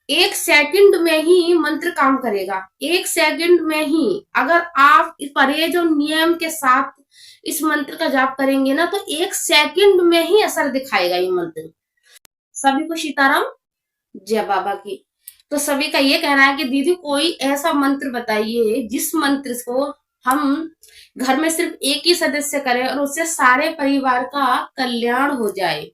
एक सेकंड में ही मंत्र काम करेगा। एक सेकंड में ही अगर आप इस परहेज और नियम के साथ इस मंत्र का जाप करेंगे ना, तो एक सेकंड में ही असर दिखाएगा ये मंत्र। सभी को सीताराम, जय बाबा की। तो सभी का ये कहना है कि दीदी कोई ऐसा मंत्र बताइए जिस मंत्र को हम घर में सिर्फ एक ही सदस्य करें और उससे सारे परिवार का कल्याण हो जाए।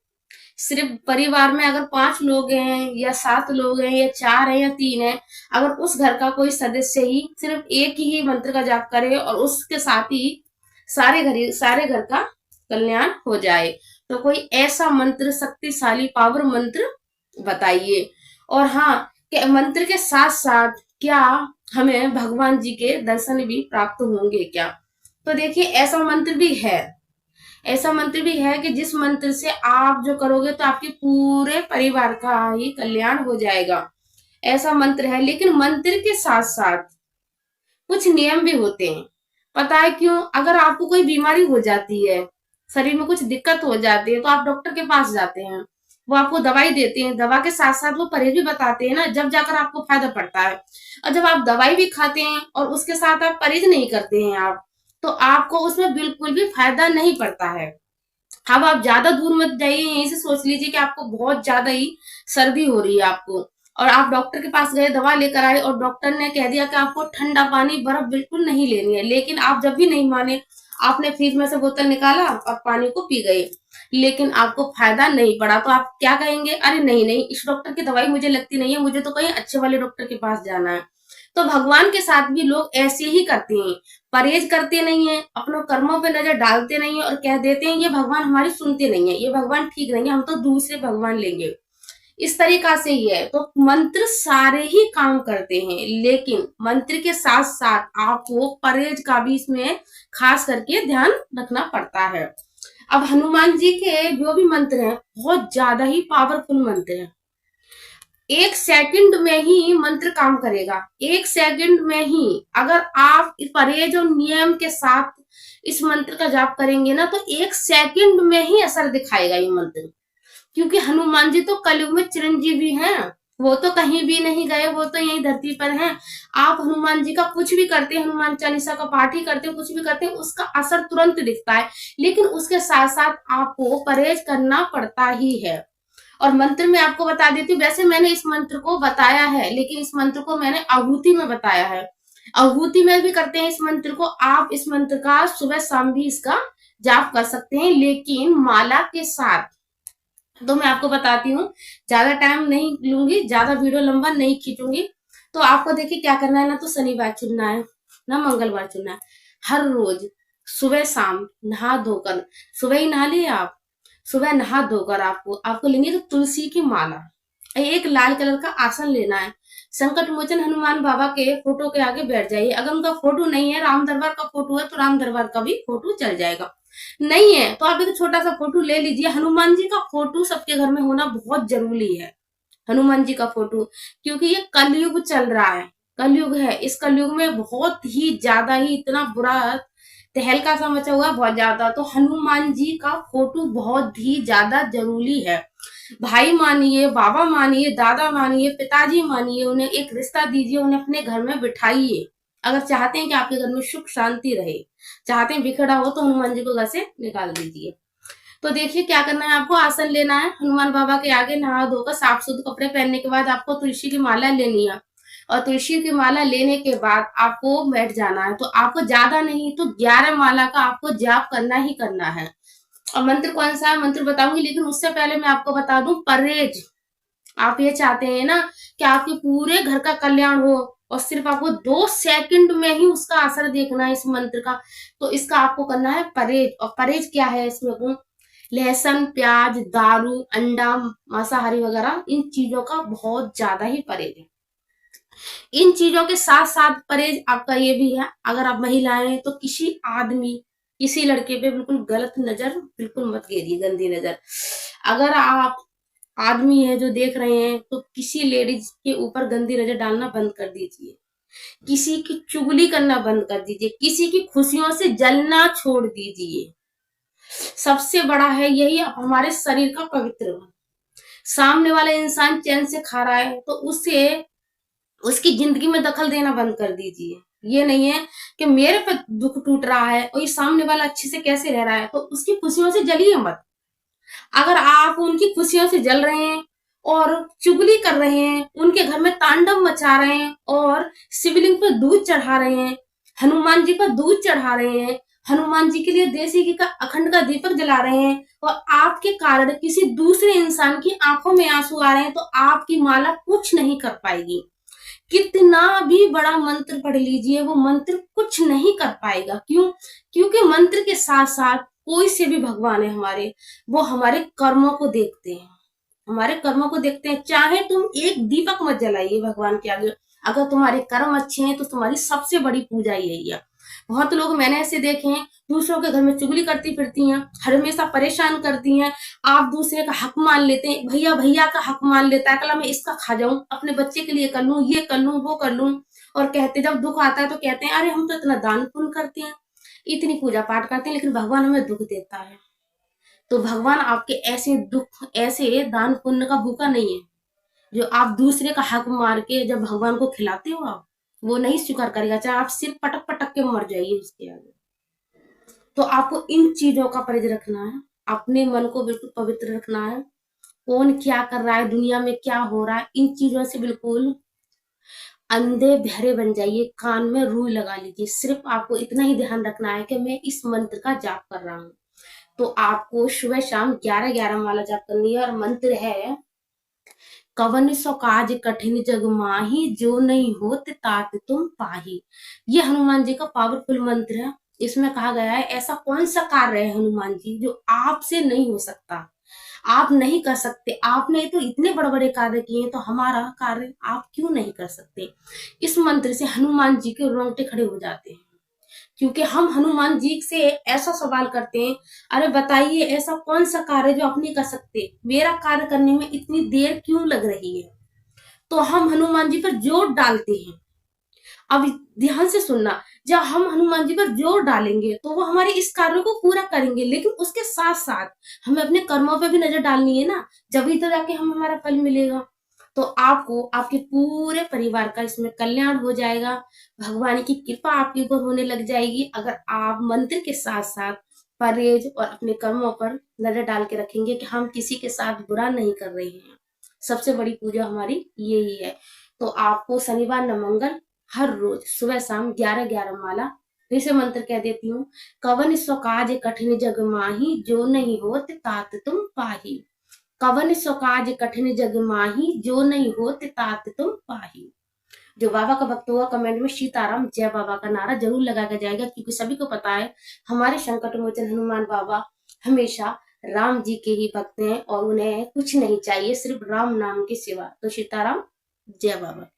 सिर्फ परिवार में अगर 5 लोग हैं या 7 लोग हैं या 4 हैं या 3 है, अगर उस घर का कोई सदस्य ही सिर्फ एक ही मंत्र का जाप करे और उसके साथ ही सारे घर का कल्याण हो जाए, तो कोई ऐसा मंत्र, शक्तिशाली पावर मंत्र बताइए। और हाँ, मंत्र के साथ साथ क्या हमें भगवान जी के दर्शन भी प्राप्त होंगे क्या? तो देखिए ऐसा मंत्र भी है। ऐसा मंत्र भी है कि जिस मंत्र से आप जो करोगे तो आपके पूरे परिवार का ही कल्याण हो जाएगा। ऐसा मंत्र है, लेकिन मंत्र के साथ साथ कुछ नियम भी होते हैं। पता है क्यों? अगर आपको कोई बीमारी हो जाती है, शरीर में कुछ दिक्कत हो जाती है, तो आप डॉक्टर के पास जाते हैं, वो आपको दवाई देते हैं, दवा के साथ साथ वो परहेज भी बताते हैं ना, जब जाकर आपको फायदा पड़ता है। और जब आप दवाई भी खाते हैं और उसके साथ आप परहेज नहीं करते हैं आप, तो आपको उसमें बिल्कुल भी फायदा नहीं पड़ता है। अब आप ज्यादा दूर मत जाइए, यहीं से सोच लीजिए कि आपको बहुत ज्यादा ही सर्दी हो रही है आपको, और आप डॉक्टर के पास गए, दवा लेकर आए और डॉक्टर ने कह दिया कि आपको ठंडा पानी, बर्फ बिल्कुल नहीं लेनी है, लेकिन आप जब भी नहीं माने, आपने फ्रिज में से बोतल निकाला और पानी को पी गए, लेकिन आपको फायदा नहीं पड़ा, तो आप क्या कहेंगे? अरे नहीं नहीं, इस डॉक्टर की दवाई मुझे लगती नहीं है, मुझे तो कहीं अच्छे वाले डॉक्टर के पास जाना है। तो भगवान के साथ भी लोग ऐसे ही करते हैं, परहेज करते नहीं है, अपनों कर्मों पे नजर डालते नहीं है और कह देते हैं ये भगवान हमारी सुनते नहीं है, ये भगवान ठीक नहीं है, हम तो दूसरे भगवान लेंगे। इस तरीका से ही है। तो मंत्र सारे ही काम करते हैं, लेकिन मंत्र के साथ साथ आपको परहेज का भी इसमें खास करके ध्यान रखना पड़ता है। अब हनुमान जी के जो भी मंत्र हैं बहुत ज्यादा ही पावरफुल मंत्र हैं। एक सेकंड में ही मंत्र काम करेगा। एक सेकंड में ही अगर आप इस परहेज और नियम के साथ इस मंत्र का जाप करेंगे ना, तो एक सेकंड में ही असर दिखाएगा ये मंत्र। क्योंकि हनुमान जी तो कलयुग में चिरंजीवी हैं, वो तो कहीं भी नहीं गए, वो तो यही धरती पर हैं। आप हनुमान जी का कुछ भी करते हैं, हनुमान चालीसा का पाठ ही करते हैं, कुछ भी करते हैं, उसका असर तुरंत दिखता है, लेकिन उसके साथ साथ आपको परहेज करना पड़ता ही है। और मंत्र में आपको बता देती हूँ, वैसे मैंने इस मंत्र को बताया है, लेकिन इस मंत्र को मैंने आहुति में बताया है। आहुति में भी करते हैं इस मंत्र को। आप इस मंत्र का सुबह शाम भी इसका जाप कर सकते हैं, लेकिन माला के साथ। तो मैं आपको बताती हूँ, ज्यादा टाइम नहीं लूंगी, ज्यादा वीडियो लंबा नहीं खींचूंगी। तो आपको देखिए क्या करना है ना, तो शनिवार चुनना है ना मंगलवार चुनना है। हर रोज सुबह शाम नहा धोकर, सुबह ही नहा लिए आप, सुबह नहा धोकर आपको आपको लेनी है तो तुलसी की माला, एक लाल कलर का आसन लेना है। संकट मोचन हनुमान बाबा के फोटो के आगे बैठ जाइए। अगर उनका फोटो नहीं है, राम दरबार का फोटो है, तो राम दरबार का भी फोटो चल जाएगा। नहीं है तो आप एक छोटा सा फोटो ले लीजिए। हनुमान जी का फोटो सबके घर में होना बहुत जरूरी है, हनुमान जी का फोटो, क्योंकि ये कलयुग चल रहा है, कलयुग है। इस कलयुग में बहुत ही ज्यादा ही इतना बुरा तहलका सा मचा हुआ है, बहुत ज्यादा। तो हनुमान जी का फोटो बहुत ही ज्यादा जरूरी है। भाई मानिए, बाबा मानिए, दादा मानिए, पिताजी मानिए, उन्हें एक रिश्ता दीजिए, उन्हें अपने घर में बिठाइए। अगर चाहते हैं कि आपके घर में सुख शांति रहे, चाहते हैं बिखरा हो, तो हनुमान जी को घर से निकाल दीजिए। तो देखिए क्या करना है, आपको आसन लेना है, हनुमान बाबा के आगे नहा धोकर साफ सुथरे कपड़े पहनने के बाद आपको तुलसी की माला लेनी है। और तुलसी की माला लेने के बाद आपको बैठ जाना है। तो आपको ज्यादा नहीं तो 11 माला का आपको जाप करना ही करना है। और मंत्र कौन सा है मंत्र बताऊंगी, लेकिन उससे पहले मैं आपको बता दूं परहेज। आप ये चाहते हैं ना कि आपके पूरे घर का कल्याण हो, और सिर्फ आपको 2 सेकंड में ही उसका असर देखना है इस मंत्र का, तो इसका आपको करना है परहेज। और परहेज क्या है इसमें? लहसुन, प्याज, दारू, अंडा, मांसाहारी वगैरह, इन चीजों का बहुत ज्यादा ही परहेज है। इन चीजों के साथ साथ परहेज आपका ये भी है, अगर आप महिलाएं हैं तो किसी आदमी, किसी लड़के पे बिल्कुल गलत नजर बिल्कुल मत गिरिए, गंदी नजर। अगर आप आदमी है जो देख रहे हैं, तो किसी लेडीज के ऊपर गंदी नजर डालना बंद कर दीजिए, किसी की चुगली करना बंद कर दीजिए, किसी की खुशियों से जलना छोड़ दीजिए। सबसे बड़ा है यही हमारे शरीर का पवित्र मन। सामने वाला इंसान चैन से खा रहा है तो उससे उसकी जिंदगी में दखल देना बंद कर दीजिए। ये नहीं है कि मेरे पे दुख टूट रहा है और ये सामने वाला अच्छे से कैसे रह रहा है तो उसकी खुशियों से जलिए मत। अगर आप उनकी खुशियों से जल रहे हैं और चुगली कर रहे हैं, उनके घर में तांडव मचा रहे हैं और शिवलिंग पर दूध चढ़ा रहे हैं, हनुमान जी पर दूध चढ़ा रहे हैं, हनुमान जी के लिए देसी घी का अखंड का दीपक जला रहे हैं और आपके कारण किसी दूसरे इंसान की आंखों में आंसू आ रहे हैं तो आपकी माला कुछ नहीं कर पाएगी। कितना भी बड़ा मंत्र पढ़ लीजिए वो मंत्र कुछ नहीं कर पाएगा। क्यों? क्योंकि मंत्र के साथ साथ कोई से भी भगवान है हमारे, वो हमारे कर्मों को देखते हैं, हमारे कर्मों को देखते हैं। चाहे तुम एक दीपक मत जलाइए भगवान के आगे, अगर तुम्हारे कर्म अच्छे हैं तो तुम्हारी सबसे बड़ी पूजा यही है। बहुत लोग मैंने ऐसे देखे हैं दूसरों के घर में चुगली करती फिरती हैं, हमेशा परेशान करती हैं। आप दूसरे का हक मान लेते हैं, भैया भैया का हक मान लेता है, कल मैं इसका खा जाऊं, अपने बच्चे के लिए कर लूं, ये कर लूं, वो कर लूं। और कहते जब दुख आता है तो कहते हैं अरे हम तो इतना दान पुण्य करते हैं, इतनी पूजा पाठ करते हैं, लेकिन भगवान हमें दुख देता है। तो भगवान आपके ऐसे दुख, ऐसे दान पुण्य का भूखा नहीं है जो आप दूसरे का हक मार के जब भगवान को खिलाते हो आप, वो नहीं स्वीकार करेगा, चाहे आप सिर्फ पटक पटक के मर जाइए उसके आगे। तो आपको इन चीजों का परहेज रखना है, अपने मन को बिल्कुल पवित्र रखना है। कौन क्या कर रहा है, दुनिया में क्या हो रहा है, इन चीजों से बिल्कुल अंधे बहरे बन जाइए, कान में रुई लगा लीजिए। सिर्फ आपको इतना ही ध्यान रखना है कि मैं इस मंत्र का जाप कर रहा हूँ। तो आपको सुबह शाम 11-11 माला जाप करनी है और मंत्र है कवन सो काज कठिन जग माही, जो नहीं होत तात तुम पाही। ये हनुमान जी का पावरफुल मंत्र है। इसमें कहा गया है ऐसा कौन सा कार्य है हनुमान जी जो आपसे नहीं हो सकता, आप नहीं कर सकते। आपने तो इतने बड़े बड़े कार्य किए तो हमारा कार्य आप क्यों नहीं कर सकते। इस मंत्र से हनुमान जी के रोंगटे खड़े हो जाते हैं, क्योंकि हम हनुमान जी से ऐसा सवाल करते हैं, अरे बताइए ऐसा कौन सा कार्य जो आप नहीं कर सकते, मेरा कार्य करने में इतनी देर क्यों लग रही है। तो हम हनुमान जी पर जोर डालते हैं। अब ध्यान से सुनना, जब हम हनुमान जी पर जोर डालेंगे तो वो हमारे इस कार्य को पूरा करेंगे, लेकिन उसके साथ साथ हमें अपने कर्मों पर भी नजर डालनी है ना, जब तो जाके हम हमारा फल मिलेगा। तो आपको आपके पूरे परिवार का इसमें कल्याण हो जाएगा, भगवान की कृपा आपके ऊपर होने लग जाएगी अगर आप मंत्र के साथ साथ परहेज और अपने कर्मों पर नजर डाल के रखेंगे कि हम किसी के साथ बुरा नहीं कर रहे हैं। सबसे बड़ी पूजा हमारी यही है। तो आपको शनिवार न मंगल हर रोज सुबह शाम 11-11 माला, फिर से मंत्र कह देती हूँ, कवन सो काज कठिन जग माही, जो नहीं होत तात तुम पाही। कवन सो काज कठिन जग माही, जो नहीं होत तात तुम पाही। जो बाबा का भक्त होगा कमेंट में सीताराम जय बाबा का नारा जरूर लगाया जाएगा, क्योंकि सभी को पता है हमारे संकट मोचन हनुमान बाबा हमेशा राम जी के ही भक्त हैं और उन्हें कुछ नहीं चाहिए सिर्फ राम नाम के सिवा। तो सीताराम जय बाबा।